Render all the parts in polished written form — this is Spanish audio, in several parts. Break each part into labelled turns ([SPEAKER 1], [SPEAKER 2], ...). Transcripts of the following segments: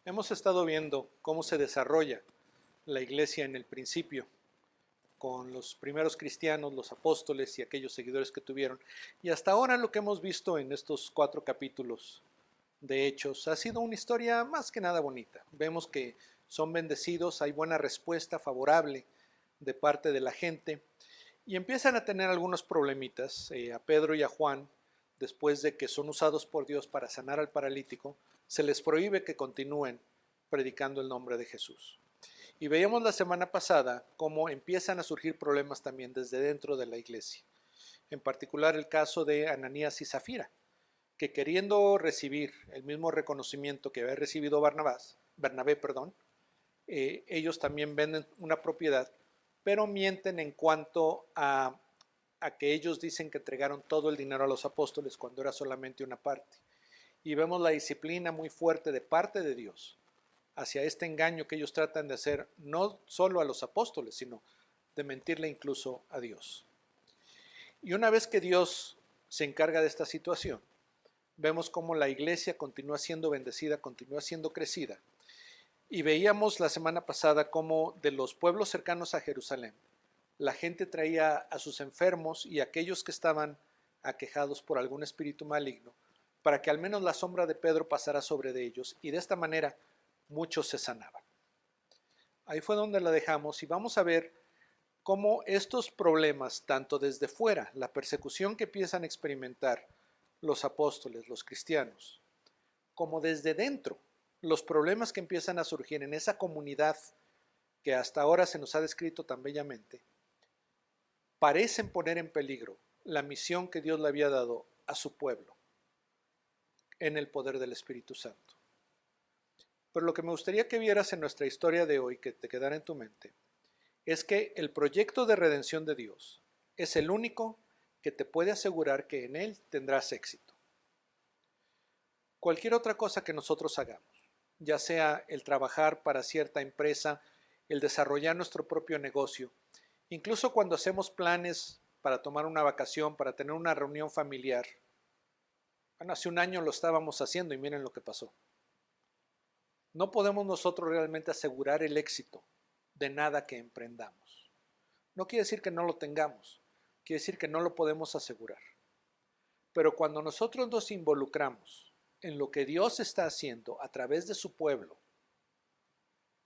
[SPEAKER 1] Hemos estado viendo cómo se desarrolla la iglesia en el principio, con los primeros cristianos, los apóstoles y aquellos seguidores que tuvieron. Y hasta ahora lo que hemos visto en estos 4 capítulos de Hechos ha sido una historia más que nada bonita. Vemos que son bendecidos, hay buena respuesta favorable de parte de la gente y empiezan a tener algunos problemitas. A Pedro y a Juan, después de que son usados por Dios para sanar al paralítico, se les prohíbe que continúen predicando el nombre de Jesús. Y veíamos la semana pasada cómo empiezan a surgir problemas también desde dentro de la iglesia. En particular el caso de Ananías y Zafira, que queriendo recibir el mismo reconocimiento que había recibido Bernabé, ellos también venden una propiedad, pero mienten en cuanto a que ellos dicen que entregaron todo el dinero a los apóstoles cuando era solamente una parte. Y vemos la disciplina muy fuerte de parte de Dios hacia este engaño que ellos tratan de hacer no solo a los apóstoles, sino de mentirle incluso a Dios. Y una vez que Dios se encarga de esta situación, vemos cómo la iglesia continúa siendo bendecida, continúa siendo crecida. Y veíamos la semana pasada cómo de los pueblos cercanos a Jerusalén, la gente traía a sus enfermos y a aquellos que estaban aquejados por algún espíritu maligno, para que al menos la sombra de Pedro pasara sobre de ellos, y de esta manera muchos se sanaban. Ahí fue donde la dejamos y vamos a ver cómo estos problemas, tanto desde fuera, la persecución que empiezan a experimentar los apóstoles, los cristianos, como desde dentro, los problemas que empiezan a surgir en esa comunidad que hasta ahora se nos ha descrito tan bellamente, parecen poner en peligro la misión que Dios le había dado a su pueblo en el poder del Espíritu Santo. Pero lo que me gustaría que vieras en nuestra historia de hoy, que te quedara en tu mente, es que el proyecto de redención de Dios es el único que te puede asegurar que en él tendrás éxito. Cualquier otra cosa que nosotros hagamos, ya sea el trabajar para cierta empresa, el desarrollar nuestro propio negocio, incluso cuando hacemos planes para tomar una vacación, para tener una reunión familiar. Bueno, hace un año lo estábamos haciendo y miren lo que pasó. No podemos nosotros realmente asegurar el éxito de nada que emprendamos. No quiere decir que no lo tengamos, quiere decir que no lo podemos asegurar. Pero cuando nosotros nos involucramos en lo que Dios está haciendo a través de su pueblo,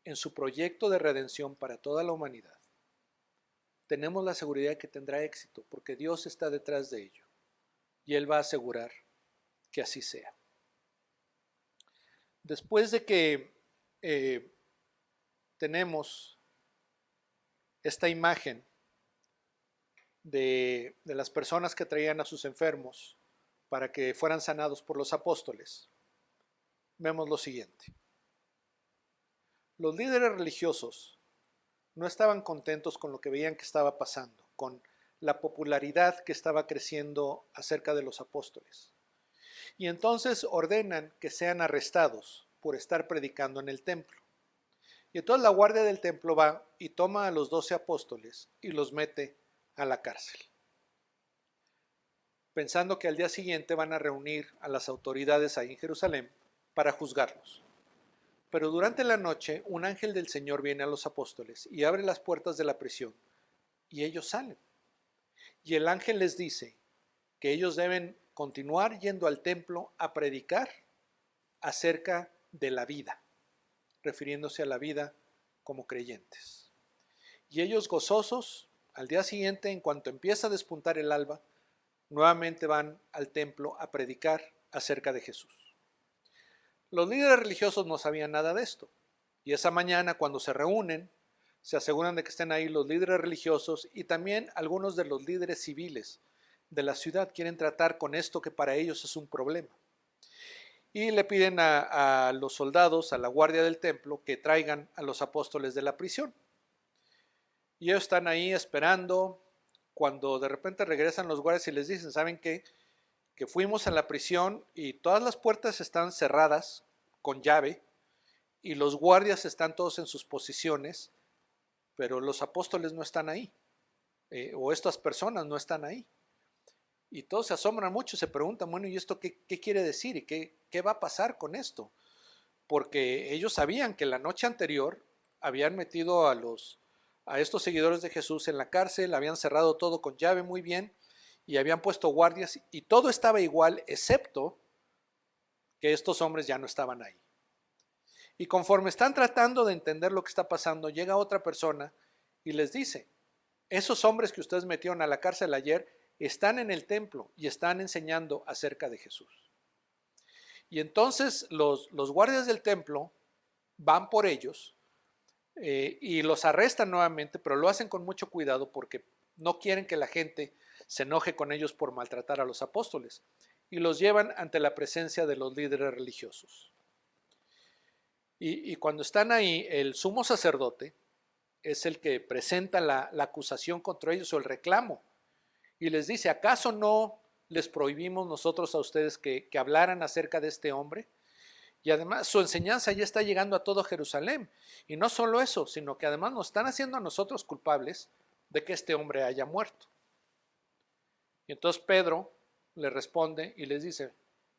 [SPEAKER 1] en su proyecto de redención para toda la humanidad, tenemos la seguridad de que tendrá éxito, porque Dios está detrás de ello y Él va a asegurar que así sea. Después de que tenemos esta imagen de las personas que traían a sus enfermos para que fueran sanados por los apóstoles, vemos lo siguiente. Los líderes religiosos no estaban contentos con lo que veían que estaba pasando, con la popularidad que estaba creciendo acerca de los apóstoles. Y entonces ordenan que sean arrestados por estar predicando en el templo. Y entonces la guardia del templo va y toma a los 12 apóstoles y los mete a la cárcel, pensando que al día siguiente van a reunir a las autoridades ahí en Jerusalén para juzgarlos. Pero durante la noche un ángel del Señor viene a los apóstoles y abre las puertas de la prisión y ellos salen. Y el ángel les dice que ellos deben continuar yendo al templo a predicar acerca de la vida, refiriéndose a la vida como creyentes. Y ellos gozosos, al día siguiente, en cuanto empieza a despuntar el alba, nuevamente van al templo a predicar acerca de Jesús. Los líderes religiosos no sabían nada de esto, y esa mañana cuando se reúnen, se aseguran de que estén ahí los líderes religiosos y también algunos de los líderes civiles de la ciudad quieren tratar con esto que para ellos es un problema. Y le piden a los soldados, a la guardia del templo, que traigan a los apóstoles de la prisión. Y ellos están ahí esperando, cuando de repente regresan los guardias y les dicen, ¿saben qué? Que fuimos a la prisión y todas las puertas están cerradas con llave y los guardias están todos en sus posiciones, pero los apóstoles no están ahí, o estas personas no están ahí. Y todos se asombran mucho, se preguntan, bueno, ¿y esto qué quiere decir? ¿Y qué va a pasar con esto? porque ellos sabían que la noche anterior habían metido a estos seguidores de Jesús en la cárcel, habían cerrado todo con llave muy bien y habían puesto guardias y todo estaba igual excepto que estos hombres ya no estaban ahí. Y conforme están tratando de entender lo que está pasando, llega otra persona y les dice, esos hombres que ustedes metieron a la cárcel ayer están en el templo y están enseñando acerca de Jesús. Y entonces los guardias del templo van por ellos y los arrestan nuevamente, pero lo hacen con mucho cuidado porque no quieren que la gente se enoje con ellos por maltratar a los apóstoles. Y los llevan ante la presencia de los líderes religiosos. Y cuando están ahí, el sumo sacerdote es el que presenta la acusación contra ellos o el reclamo. Y les dice, ¿acaso no les prohibimos nosotros a ustedes que hablaran acerca de este hombre? Y además su enseñanza ya está llegando a todo Jerusalén. Y no solo eso, sino que además nos están haciendo a nosotros culpables de que este hombre haya muerto. Y entonces Pedro le responde y les dice,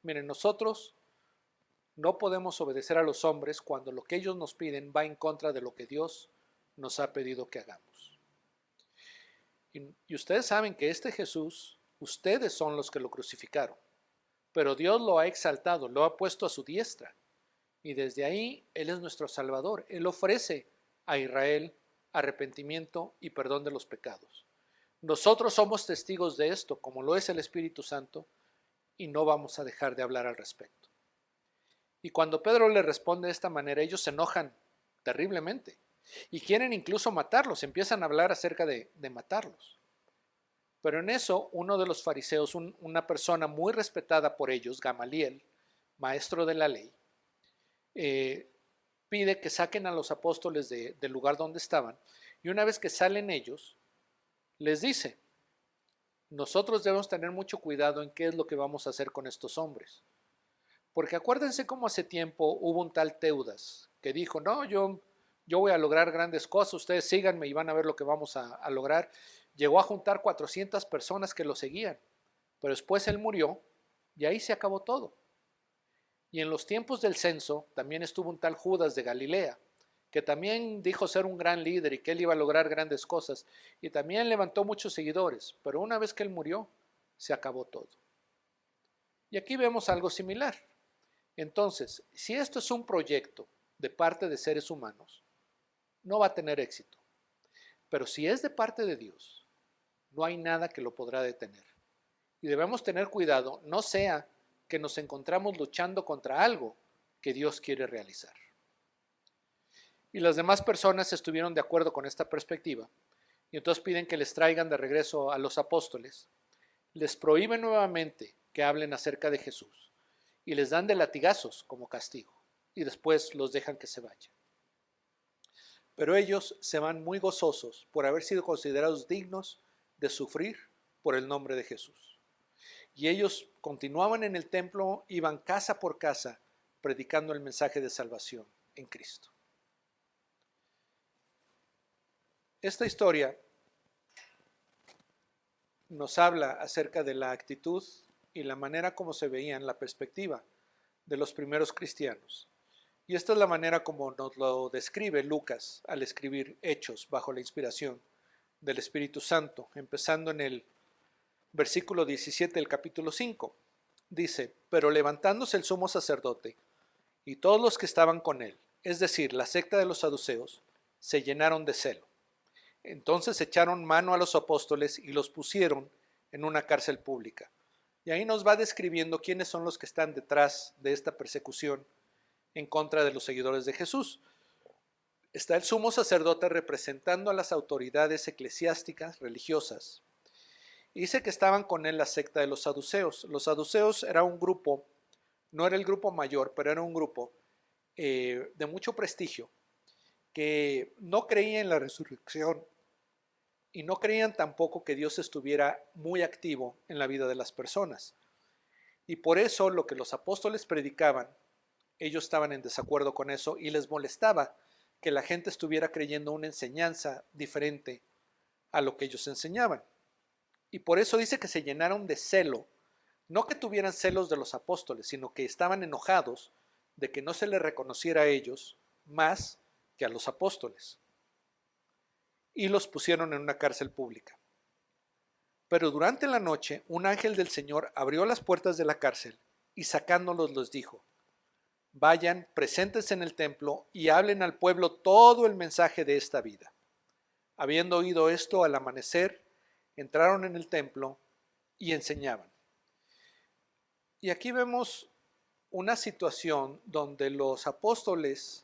[SPEAKER 1] miren, nosotros no podemos obedecer a los hombres cuando lo que ellos nos piden va en contra de lo que Dios nos ha pedido que hagamos. Y ustedes saben que este Jesús, ustedes son los que lo crucificaron, pero Dios lo ha exaltado, lo ha puesto a su diestra. Y desde ahí Él es nuestro Salvador. Él ofrece a Israel arrepentimiento y perdón de los pecados. Nosotros somos testigos de esto, como lo es el Espíritu Santo, y no vamos a dejar de hablar al respecto. Y cuando Pedro le responde de esta manera, ellos se enojan terriblemente y quieren incluso matarlos, empiezan a hablar acerca de matarlos. Pero en eso uno de los fariseos, una persona muy respetada por ellos, Gamaliel, maestro de la ley, pide que saquen a los apóstoles del lugar donde estaban, y una vez que salen ellos, les dice, nosotros debemos tener mucho cuidado en qué es lo que vamos a hacer con estos hombres. Porque acuérdense cómo hace tiempo hubo un tal Teudas que dijo, no, yo voy a lograr grandes cosas, ustedes síganme y van a ver lo que vamos a lograr. Llegó a juntar 400 personas que lo seguían, pero después él murió y ahí se acabó todo. Y en los tiempos del censo también estuvo un tal Judas de Galilea, que también dijo ser un gran líder y que él iba a lograr grandes cosas, y también levantó muchos seguidores, pero una vez que él murió, se acabó todo. Y aquí vemos algo similar. Entonces, si esto es un proyecto de parte de seres humanos, no va a tener éxito. Pero si es de parte de Dios, no hay nada que lo podrá detener. Y debemos tener cuidado, no sea que nos encontramos luchando contra algo que Dios quiere realizar. Y las demás personas estuvieron de acuerdo con esta perspectiva, y entonces piden que les traigan de regreso a los apóstoles, les prohíben nuevamente que hablen acerca de Jesús, y les dan de latigazos como castigo, y después los dejan que se vayan. Pero ellos se van muy gozosos por haber sido considerados dignos de sufrir por el nombre de Jesús. Y ellos continuaban en el templo, iban casa por casa, predicando el mensaje de salvación en Cristo. Esta historia nos habla acerca de la actitud y la manera como se veían la perspectiva de los primeros cristianos. Y esta es la manera como nos lo describe Lucas al escribir Hechos bajo la inspiración del Espíritu Santo, empezando en el versículo 17 del capítulo 5. Dice, pero levantándose el sumo sacerdote y todos los que estaban con él, es decir, la secta de los saduceos, se llenaron de celo. Entonces echaron mano a los apóstoles y los pusieron en una cárcel pública. Y ahí nos va describiendo quiénes son los que están detrás de esta persecución en contra de los seguidores de Jesús. Está el sumo sacerdote representando a las autoridades eclesiásticas religiosas. Y dice que estaban con él la secta de los saduceos. Los saduceos era un grupo, no era el grupo mayor, pero era un grupo de mucho prestigio, que no creía en la resurrección y no creían tampoco que Dios estuviera muy activo en la vida de las personas. Y por eso lo que los apóstoles predicaban, ellos estaban en desacuerdo con eso y les molestaba que la gente estuviera creyendo una enseñanza diferente a lo que ellos enseñaban. Y por eso dice que se llenaron de celo, no que tuvieran celos de los apóstoles, sino que estaban enojados de que no se les reconociera a ellos más que a los apóstoles, y los pusieron en una cárcel pública. Pero durante la noche un ángel del Señor abrió las puertas de la cárcel y sacándolos les dijo: vayan, preséntense en el templo y hablen al pueblo todo el mensaje de esta vida. Habiendo oído esto, al amanecer, entraron en el templo y enseñaban. Y aquí vemos una situación donde los apóstoles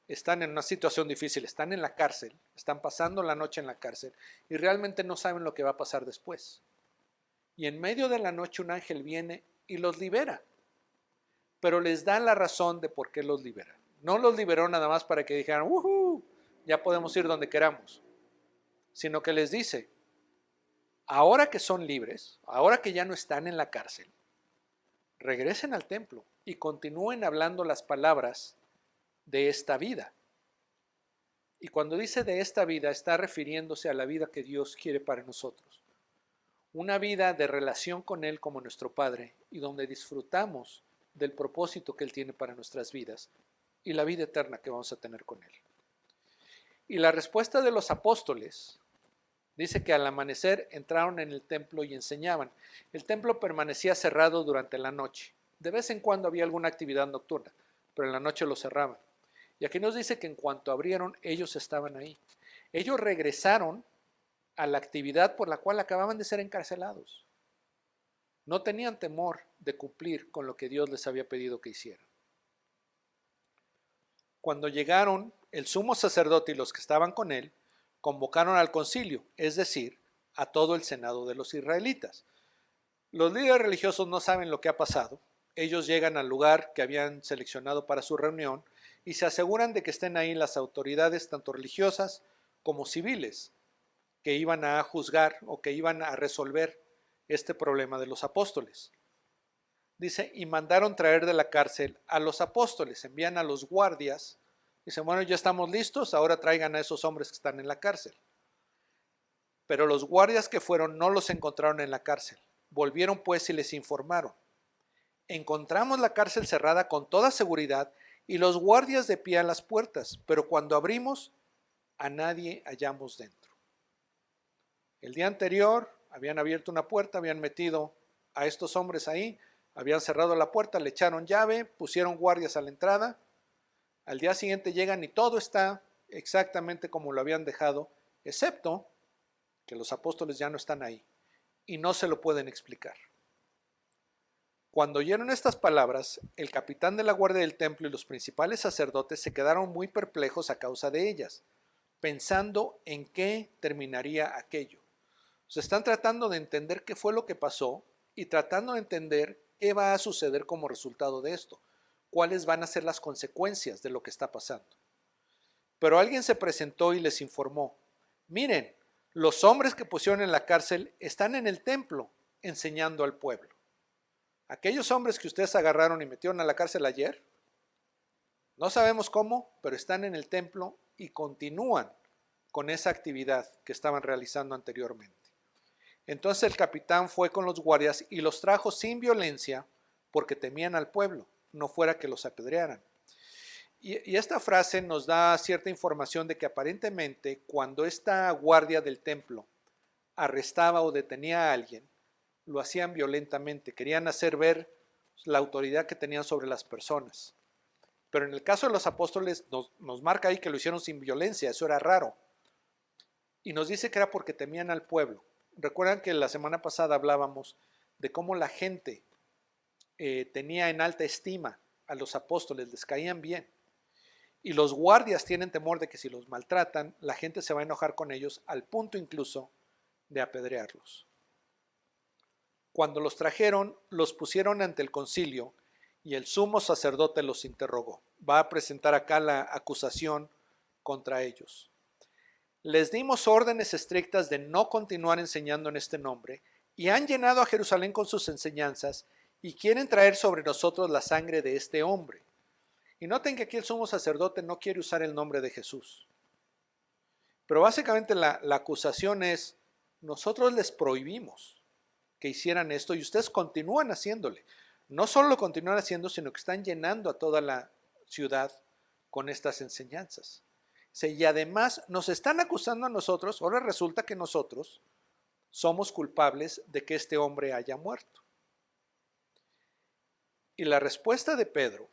[SPEAKER 1] están en una situación difícil, están en la cárcel, están pasando la noche en la cárcel y realmente no saben lo que va a pasar después. Y en medio de la noche un ángel viene y los libera, pero les da la razón de por qué los libera. No los liberó nada más para que dijeran, ya podemos ir donde queramos, sino que les dice, ahora que son libres, ahora que ya no están en la cárcel, regresen al templo y continúen hablando las palabras de esta vida. Y cuando dice de esta vida, está refiriéndose a la vida que Dios quiere para nosotros. Una vida de relación con Él como nuestro Padre y donde disfrutamos del propósito que Él tiene para nuestras vidas y la vida eterna que vamos a tener con Él. Y la respuesta de los apóstoles dice que al amanecer entraron en el templo y enseñaban. El templo permanecía cerrado durante la noche. De vez en cuando había alguna actividad nocturna, pero en la noche lo cerraban. Y aquí nos dice que en cuanto abrieron, ellos estaban ahí. Ellos regresaron a la actividad por la cual acababan de ser encarcelados. No tenían temor de cumplir con lo que Dios les había pedido que hicieran. Cuando llegaron, el sumo sacerdote y los que estaban con él convocaron al concilio, es decir, a todo el senado de los israelitas. Los líderes religiosos no saben lo que ha pasado. Ellos llegan al lugar que habían seleccionado para su reunión y se aseguran de que estén ahí las autoridades tanto religiosas como civiles que iban a juzgar o que iban a resolver este problema de los apóstoles. Dice, y mandaron traer de la cárcel a los apóstoles, envían a los guardias, dicen, bueno, ya estamos listos, ahora traigan a esos hombres que están en la cárcel. Pero los guardias que fueron no los encontraron en la cárcel. Volvieron pues y les informaron. Encontramos la cárcel cerrada con toda seguridad y los guardias de pie a las puertas, pero cuando abrimos, a nadie hallamos dentro. El día anterior habían abierto una puerta, habían metido a estos hombres ahí, habían cerrado la puerta, le echaron llave, pusieron guardias a la entrada. Al día siguiente llegan y todo está exactamente como lo habían dejado, excepto que los apóstoles ya no están ahí y no se lo pueden explicar. Cuando oyeron estas palabras, el capitán de la guardia del templo y los principales sacerdotes se quedaron muy perplejos a causa de ellas, pensando en qué terminaría aquello. Se están tratando de entender qué fue lo que pasó y tratando de entender qué va a suceder como resultado de esto, cuáles van a ser las consecuencias de lo que está pasando. Pero alguien se presentó y les informó, miren, los hombres que pusieron en la cárcel están en el templo enseñando al pueblo. Aquellos hombres que ustedes agarraron y metieron a la cárcel ayer, no sabemos cómo, pero están en el templo y continúan con esa actividad que estaban realizando anteriormente. Entonces el capitán fue con los guardias y los trajo sin violencia porque temían al pueblo, no fuera que los apedrearan. Y esta frase nos da cierta información de que aparentemente cuando esta guardia del templo arrestaba o detenía a alguien, lo hacían violentamente, querían hacer ver la autoridad que tenían sobre las personas. Pero en el caso de los apóstoles nos marca ahí que lo hicieron sin violencia, eso era raro. Y nos dice que era porque temían al pueblo. Recuerdan que la semana pasada hablábamos de cómo la gente tenía en alta estima a los apóstoles, les caían bien. Y los guardias tienen temor de que si los maltratan, la gente se va a enojar con ellos al punto incluso de apedrearlos. Cuando los trajeron, los pusieron ante el concilio y el sumo sacerdote los interrogó. Va a presentar acá la acusación contra ellos. Les dimos órdenes estrictas de no continuar enseñando en este nombre y han llenado a Jerusalén con sus enseñanzas y quieren traer sobre nosotros la sangre de este hombre. Y noten que aquí el sumo sacerdote no quiere usar el nombre de Jesús. Pero básicamente la acusación es, nosotros les prohibimos que hicieran esto y ustedes continúan haciéndole. No solo lo continúan haciendo, sino que están llenando a toda la ciudad con estas enseñanzas. Y además nos están acusando a nosotros, ahora resulta que nosotros somos culpables de que este hombre haya muerto. Y la respuesta de Pedro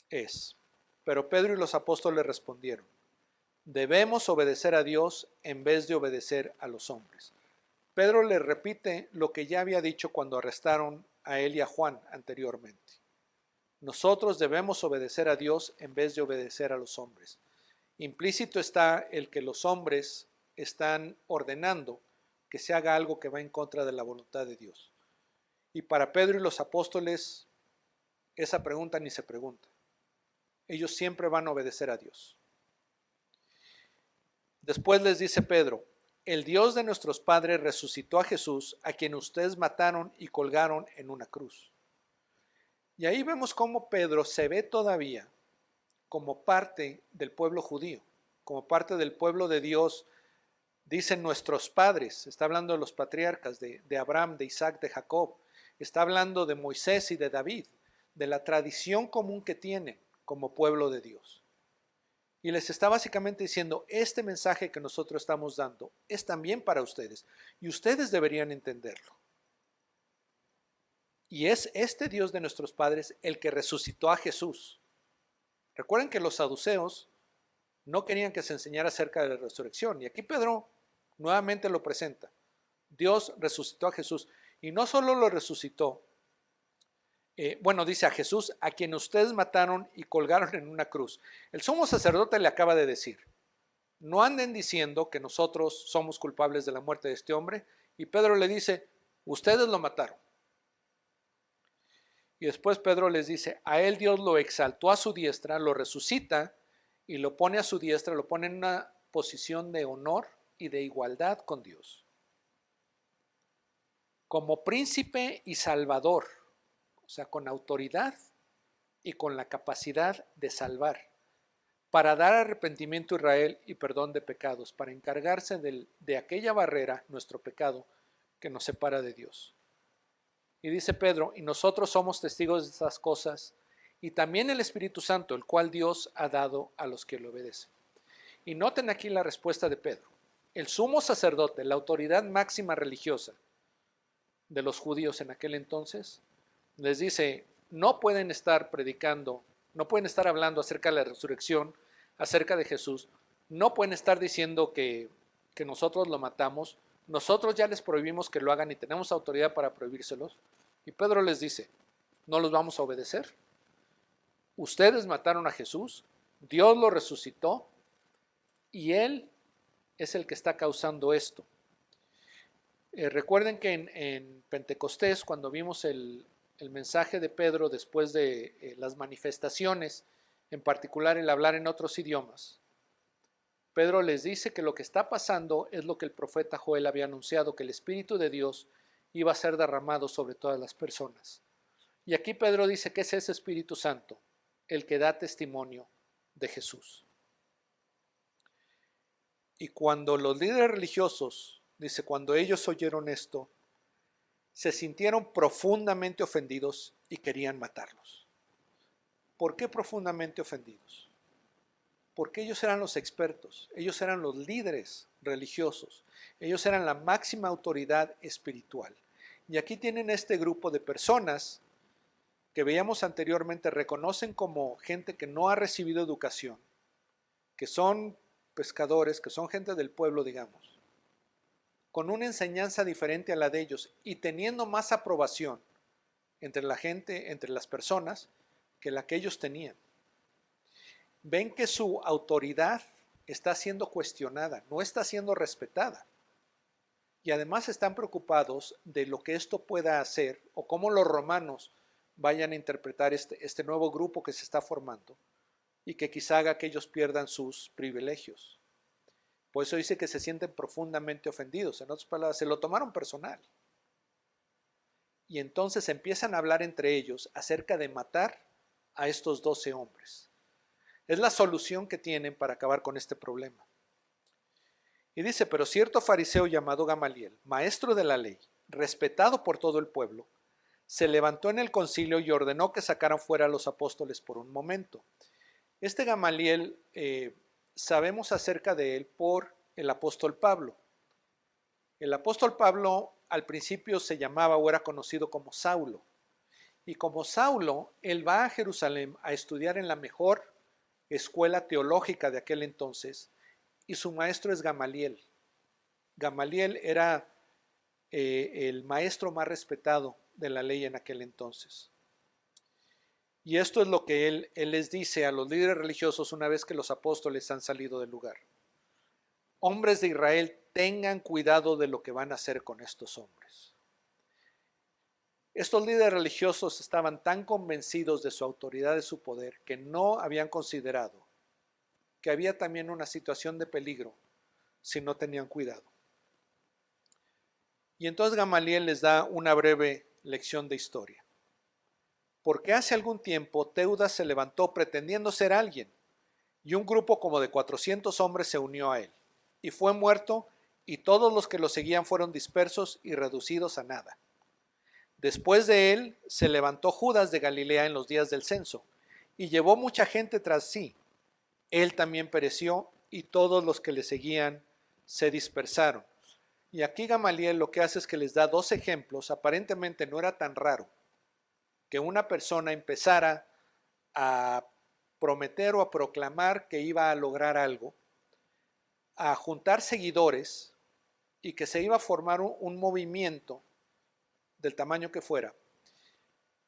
[SPEAKER 1] es, pero Pedro y los apóstoles respondieron, debemos obedecer a Dios en vez de obedecer a los hombres. Pedro le repite lo que ya había dicho cuando arrestaron a él y a Juan anteriormente. Nosotros debemos obedecer a Dios en vez de obedecer a los hombres. Implícito está el que los hombres están ordenando que se haga algo que va en contra de la voluntad de Dios. Y para Pedro y los apóstoles, esa pregunta ni se pregunta. Ellos siempre van a obedecer a Dios. Después les dice Pedro, el Dios de nuestros padres resucitó a Jesús, a quien ustedes mataron y colgaron en una cruz. Y ahí vemos cómo Pedro se ve todavía como parte del pueblo judío, como parte del pueblo de Dios. Dicen nuestros padres, está hablando de los patriarcas, de Abraham, de Isaac, de Jacob, está hablando de Moisés y de David, de la tradición común que tienen como pueblo de Dios. Y les está básicamente diciendo, este mensaje que nosotros estamos dando es también para ustedes, y ustedes deberían entenderlo. Y es este Dios de nuestros padres el que resucitó a Jesús. Recuerden que los saduceos no querían que se enseñara acerca de la resurrección, y aquí Pedro nuevamente lo presenta. Dios resucitó a Jesús, y no solo lo resucitó, dice a Jesús, a quien ustedes mataron y colgaron en una cruz. El sumo sacerdote le acaba de decir, no anden diciendo que nosotros somos culpables de la muerte de este hombre, y Pedro le dice, ustedes lo mataron. Y después Pedro les dice, a él Dios lo exaltó a su diestra, lo resucita y lo pone a su diestra, lo pone en una posición de honor y de igualdad con Dios. Como príncipe y salvador, o sea, con autoridad y con la capacidad de salvar, para dar arrepentimiento a Israel y perdón de pecados, para encargarse de aquella barrera, nuestro pecado, que nos separa de Dios. Y dice Pedro, y nosotros somos testigos de estas cosas, y también el Espíritu Santo, el cual Dios ha dado a los que le obedecen. Y noten aquí la respuesta de Pedro. El sumo sacerdote, la autoridad máxima religiosa de los judíos en aquel entonces, les dice, no pueden estar predicando, no pueden estar hablando acerca de la resurrección, acerca de Jesús, no pueden estar diciendo que nosotros lo matamos, nosotros ya les prohibimos que lo hagan y tenemos autoridad para prohibírselos. Y Pedro les dice, ¿no los vamos a obedecer? Ustedes mataron a Jesús, Dios lo resucitó y Él es el que está causando esto. Recuerden que en Pentecostés, cuando vimos el mensaje de Pedro después de las manifestaciones, en particular el hablar en otros idiomas, Pedro les dice que lo que está pasando es lo que el profeta Joel había anunciado, que el Espíritu de Dios iba a ser derramado sobre todas las personas. Y aquí Pedro dice que es ese Espíritu Santo el que da testimonio de Jesús. Y cuando los líderes religiosos, dice, cuando ellos oyeron esto, se sintieron profundamente ofendidos y querían matarlos. ¿Por qué profundamente ofendidos? Porque ellos eran los expertos, ellos eran los líderes religiosos, ellos eran la máxima autoridad espiritual. Y aquí tienen este grupo de personas que veíamos anteriormente, reconocen como gente que no ha recibido educación, que son pescadores, que son gente del pueblo, digamos, con una enseñanza diferente a la de ellos y teniendo más aprobación entre la gente, entre las personas, que la que ellos tenían. Ven que su autoridad está siendo cuestionada, no está siendo respetada. Y además están preocupados de lo que esto pueda hacer o cómo los romanos vayan a interpretar este nuevo grupo que se está formando y que quizá haga que ellos pierdan sus privilegios. Por eso dice que se sienten profundamente ofendidos. En otras palabras, se lo tomaron personal. Y entonces empiezan a hablar entre ellos acerca de matar a estos 12 hombres. Es la solución que tienen para acabar con este problema. Y dice, pero cierto fariseo llamado Gamaliel, maestro de la ley, respetado por todo el pueblo, se levantó en el concilio y ordenó que sacaran fuera a los apóstoles por un momento. Este Gamaliel, sabemos acerca de él por el apóstol Pablo. El apóstol Pablo al principio se llamaba o era conocido como Saulo. Y como Saulo, él va a Jerusalén a estudiar en la mejor escuela teológica de aquel entonces, y su maestro es Gamaliel. Gamaliel era el maestro más respetado de la ley en aquel entonces. Y esto es lo que él les dice a los líderes religiosos una vez que los apóstoles han salido del lugar. Hombres de Israel, tengan cuidado de lo que van a hacer con estos hombres. Estos líderes religiosos estaban tan convencidos de su autoridad, de su poder, que no habían considerado que había también una situación de peligro si no tenían cuidado. Y entonces Gamaliel les da una breve lección de historia. Porque hace algún tiempo Teudas se levantó pretendiendo ser alguien, y un grupo como de 400 hombres se unió a él, y fue muerto, y todos los que lo seguían fueron dispersos y reducidos a nada. Después de él se levantó Judas de Galilea en los días del censo, y llevó mucha gente tras sí. Él también pereció, y todos los que le seguían se dispersaron. Y aquí Gamaliel lo que hace es que les da dos ejemplos. Aparentemente no era tan raro que una persona empezara a prometer o a proclamar que iba a lograr algo, a juntar seguidores y que se iba a formar un movimiento del tamaño que fuera,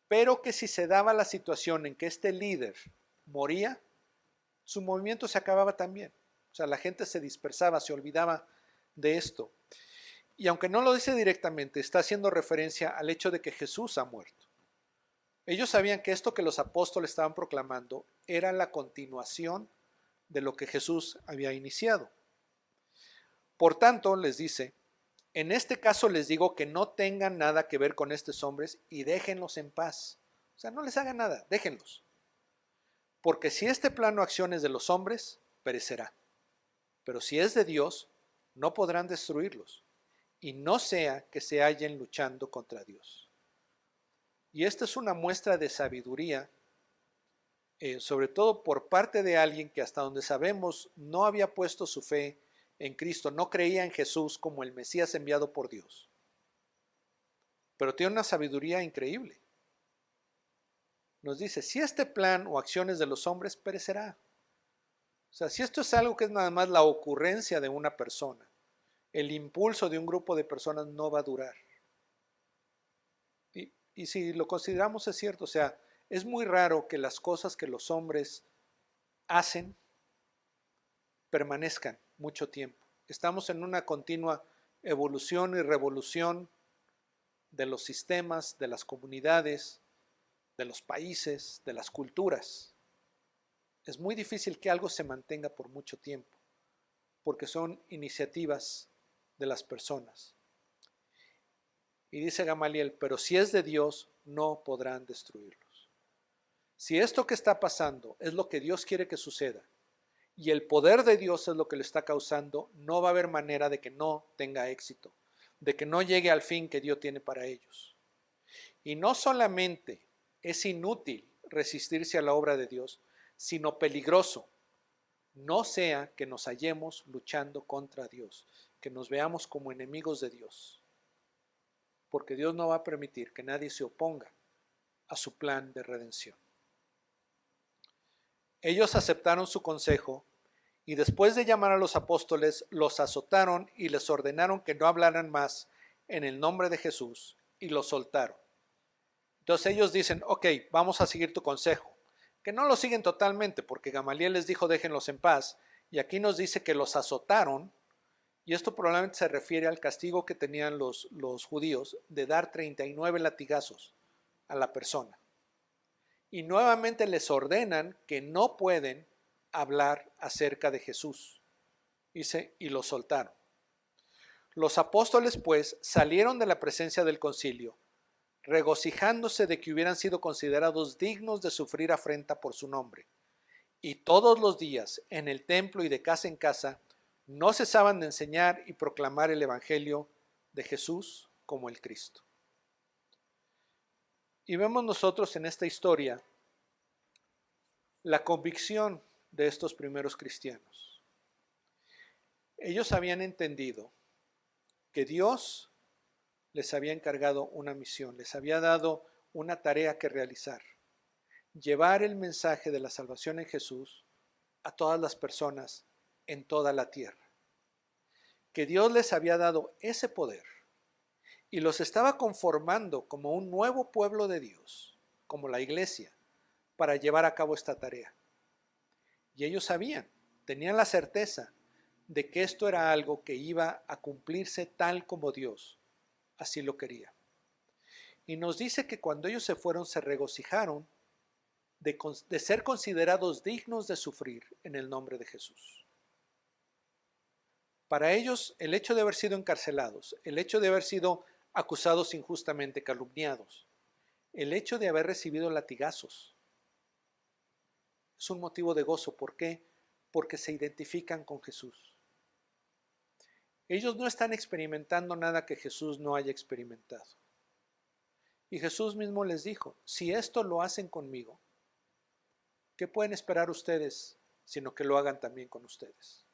[SPEAKER 1] pero que si se daba la situación en que este líder moría, su movimiento se acababa también. O sea, la gente se dispersaba, se olvidaba de esto. Y aunque no lo dice directamente, está haciendo referencia al hecho de que Jesús ha muerto. Ellos sabían que esto que los apóstoles estaban proclamando era la continuación de lo que Jesús había iniciado. Por tanto, les dice, en este caso les digo que no tengan nada que ver con estos hombres y déjenlos en paz. O sea, no les hagan nada, déjenlos. Porque si este plano acción es de los hombres, perecerá. Pero si es de Dios, no podrán destruirlos. Y no sea que se hallen luchando contra Dios. Y esta es una muestra de sabiduría, sobre todo por parte de alguien que hasta donde sabemos no había puesto su fe en Cristo, no creía en Jesús como el Mesías enviado por Dios. Pero tiene una sabiduría increíble. Nos dice, si este plan o acciones de los hombres perecerá. O sea, si esto es algo que es nada más la ocurrencia de una persona, el impulso de un grupo de personas no va a durar. Y si lo consideramos es cierto, o sea, es muy raro que las cosas que los hombres hacen permanezcan mucho tiempo. Estamos en una continua evolución y revolución de los sistemas, de las comunidades, de los países, de las culturas. Es muy difícil que algo se mantenga por mucho tiempo, porque son iniciativas de las personas. Y dice Gamaliel, pero si es de Dios, no podrán destruirlos. Si esto que está pasando es lo que Dios quiere que suceda, y el poder de Dios es lo que le está causando, no va a haber manera de que no tenga éxito, de que no llegue al fin que Dios tiene para ellos. Y no solamente es inútil resistirse a la obra de Dios, sino peligroso. No sea que nos hallemos luchando contra Dios, que nos veamos como enemigos de Dios, porque Dios no va a permitir que nadie se oponga a su plan de redención. Ellos aceptaron su consejo y después de llamar a los apóstoles, los azotaron y les ordenaron que no hablaran más en el nombre de Jesús y los soltaron. Entonces ellos dicen, ok, vamos a seguir tu consejo, que no lo siguen totalmente porque Gamaliel les dijo déjenlos en paz y aquí nos dice que los azotaron y esto probablemente se refiere al castigo que tenían los judíos de dar 39 latigazos a la persona. Y nuevamente les ordenan que no pueden hablar acerca de Jesús. Dice, y los soltaron. Los apóstoles pues salieron de la presencia del concilio, regocijándose de que hubieran sido considerados dignos de sufrir afrenta por su nombre. Y todos los días, en el templo y de casa en casa, no cesaban de enseñar y proclamar el evangelio de Jesús como el Cristo. Y vemos nosotros en esta historia la convicción de estos primeros cristianos. Ellos habían entendido que Dios les había encargado una misión, les había dado una tarea que realizar: llevar el mensaje de la salvación en Jesús a todas las personas en toda la tierra. Que Dios les había dado ese poder y los estaba conformando como un nuevo pueblo de Dios, como la iglesia, para llevar a cabo esta tarea. Y ellos sabían, tenían la certeza de que esto era algo que iba a cumplirse tal como Dios así lo quería. Y nos dice que cuando ellos se fueron, se regocijaron de ser considerados dignos de sufrir en el nombre de Jesús. Para ellos, el hecho de haber sido encarcelados, el hecho de haber sido acusados injustamente, calumniados, el hecho de haber recibido latigazos, es un motivo de gozo. ¿Por qué? Porque se identifican con Jesús. Ellos no están experimentando nada que Jesús no haya experimentado. Y Jesús mismo les dijo: si esto lo hacen conmigo, ¿qué pueden esperar ustedes sino que lo hagan también con ustedes?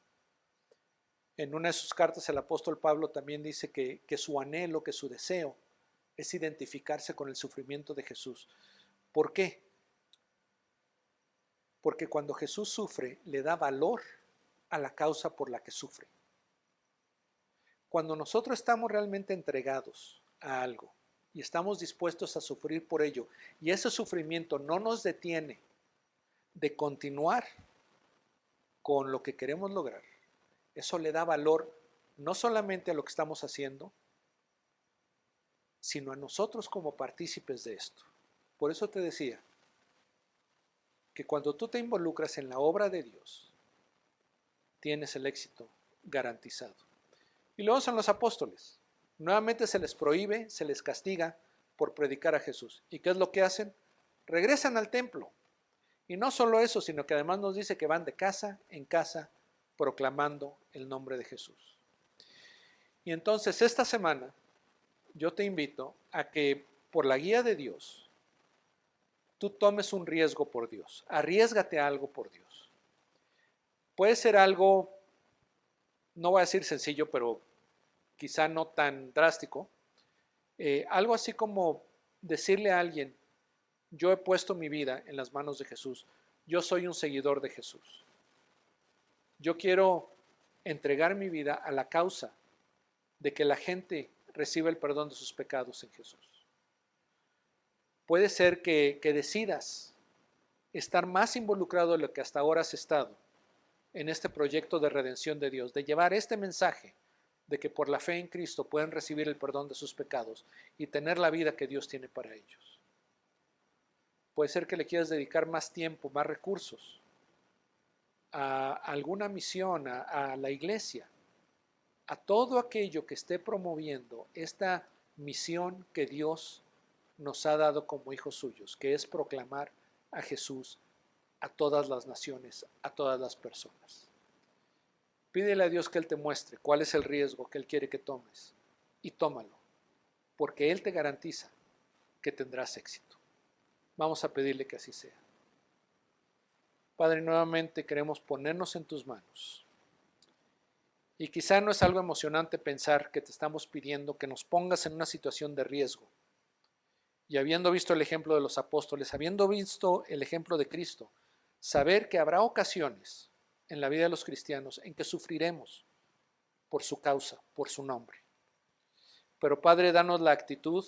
[SPEAKER 1] En una de sus cartas el apóstol Pablo también dice que su anhelo, que su deseo es identificarse con el sufrimiento de Jesús. ¿Por qué? Porque cuando Jesús sufre, le da valor a la causa por la que sufre. Cuando nosotros estamos realmente entregados a algo y estamos dispuestos a sufrir por ello, y ese sufrimiento no nos detiene de continuar con lo que queremos lograr, eso le da valor no solamente a lo que estamos haciendo, sino a nosotros como partícipes de esto. Por eso te decía que cuando tú te involucras en la obra de Dios, tienes el éxito garantizado. Y luego son los apóstoles. Nuevamente se les prohíbe, se les castiga por predicar a Jesús. ¿Y qué es lo que hacen? Regresan al templo. Y no solo eso, sino que además nos dice que van de casa en casa proclamando el nombre de Jesús. Y entonces esta semana yo te invito a que por la guía de Dios tú tomes un riesgo por Dios. Arriésgate a algo por Dios. Puede ser algo, no voy a decir sencillo, pero quizá no tan drástico. Algo así como decirle a alguien: yo he puesto mi vida en las manos de Jesús. Yo soy un seguidor de Jesús. Yo quiero entregar mi vida a la causa de que la gente reciba el perdón de sus pecados en Jesús. Puede ser que decidas estar más involucrado de lo que hasta ahora has estado en este proyecto de redención de Dios, de llevar este mensaje de que por la fe en Cristo pueden recibir el perdón de sus pecados y tener la vida que Dios tiene para ellos. Puede ser que le quieras dedicar más tiempo, más recursos a alguna misión, a la iglesia, a todo aquello que esté promoviendo esta misión que Dios nos ha dado como hijos suyos, que es proclamar a Jesús a todas las naciones, a todas las personas. Pídele a Dios que Él te muestre cuál es el riesgo que Él quiere que tomes y tómalo, porque Él te garantiza que tendrás éxito. Vamos a pedirle que así sea. Padre, nuevamente queremos ponernos en tus manos. Y quizá no es algo emocionante pensar que te estamos pidiendo que nos pongas en una situación de riesgo. Y habiendo visto el ejemplo de los apóstoles, habiendo visto el ejemplo de Cristo, saber que habrá ocasiones en la vida de los cristianos en que sufriremos por su causa, por su nombre. Pero Padre, danos la actitud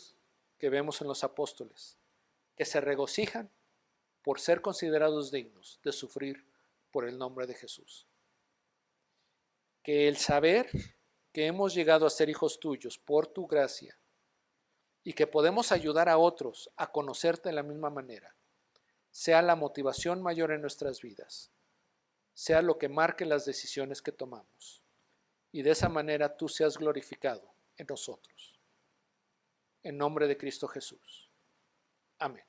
[SPEAKER 1] que vemos en los apóstoles, que se regocijan por ser considerados dignos de sufrir por el nombre de Jesús. Que el saber que hemos llegado a ser hijos tuyos por tu gracia y que podemos ayudar a otros a conocerte de la misma manera, sea la motivación mayor en nuestras vidas, sea lo que marque las decisiones que tomamos, y de esa manera tú seas glorificado en nosotros. En nombre de Cristo Jesús. Amén.